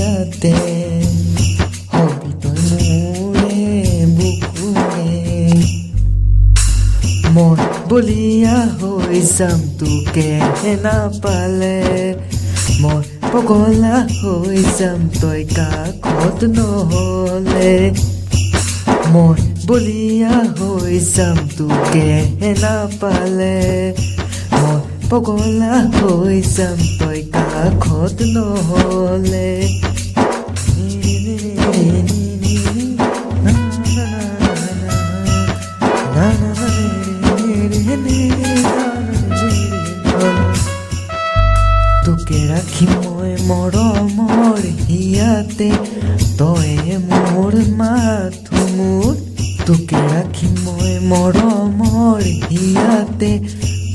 ইয়াতে হবি তই মোৰে বুকুৰে মই বলিয়া হৈ যাম তোকে নাপালে মই পগলা হৈ যাম তই কাষত নহ'লে মই বলিয়া হৈ যাম তোকে নাপালে মই পগলা হৈ যাম তই কাষত নহ'লে তোকে ৰাখি মই মৰমৰ হিয়াতে তই মোৰ মাথো মোৰ তোকে ৰাখি মই মৰমৰ হিয়াতে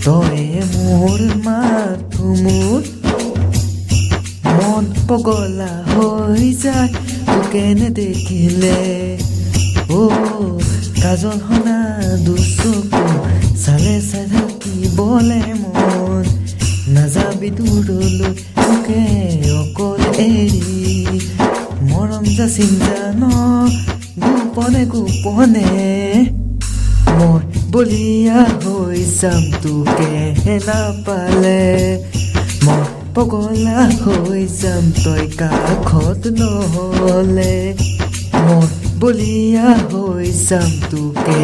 তই মোৰ মাথো মোৰ মন পগলা হৈ যায় তোকে নেদেখিলে কাজল সনা দুচকু চালে চাই থাকিবলে মন নাযাবি দূৰলৈ তোকে অকল এৰি মৰম যাচিম জান গোপনে গোপনে মই বলিয়া হৈ যাম তোকে নাপালে মই পগলা হৈ যাম তই কাষত নহ'লে মই বলিয়া হৈ যাম তোকে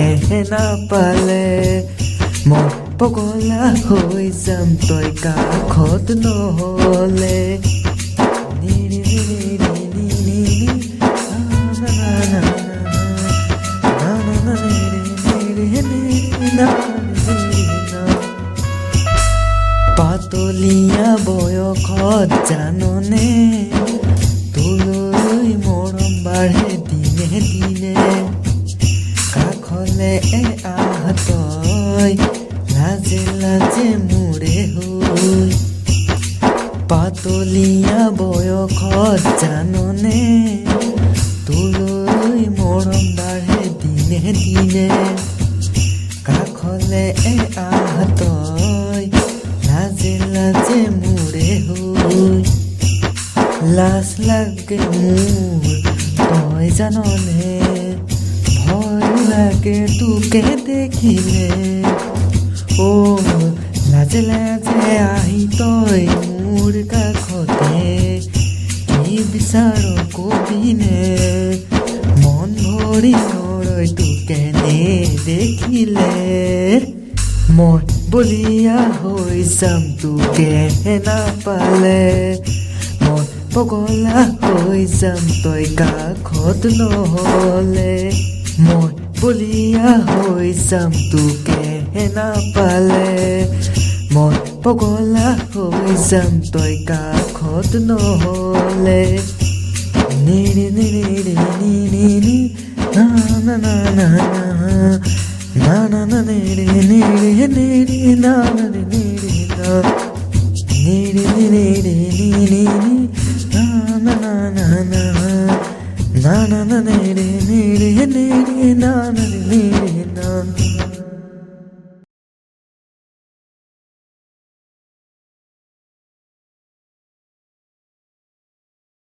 নাপালে মই পগলা হৈ যাম তই কাষত নহ'লে পাতলীয়া বয়সত জাননে তোলৈ মৰম বাঢ়ে দিনে দিনে কাষলে আহ তই লাজে লাজে মোৰে হৈ পাতলীয়া বয়সত জাননে তোলৈ মৰম বাঢ়ে দিনে দিনে কাষলে আহ তই লাজে লাজে মোৰে হৈ লাজ লাগে মোৰ তই জাননে ভয় লাগে তোকে দেখিলে লাজে লাজে আহি তই মোৰ কাষতে কি বিচাৰ কবিনে মন ভৰি নৰয় তোকে নেদেখিলে মই বলিয়া হৈ যাম তোকে নাপালে মই পগলা হৈ যাম তই কাষত নহ'লে মই বলিয়া হৈ যাম তোকে নাপালে মই পগলা হৈ যাম তই কাষত নহ'লে নিৰি নিৰি নি নি নি না না না না না না না নিৰি নিৰি নিৰি না না নিৰি না নিৰি নিৰি নি নি নি না না না না না na na na na na na na na na na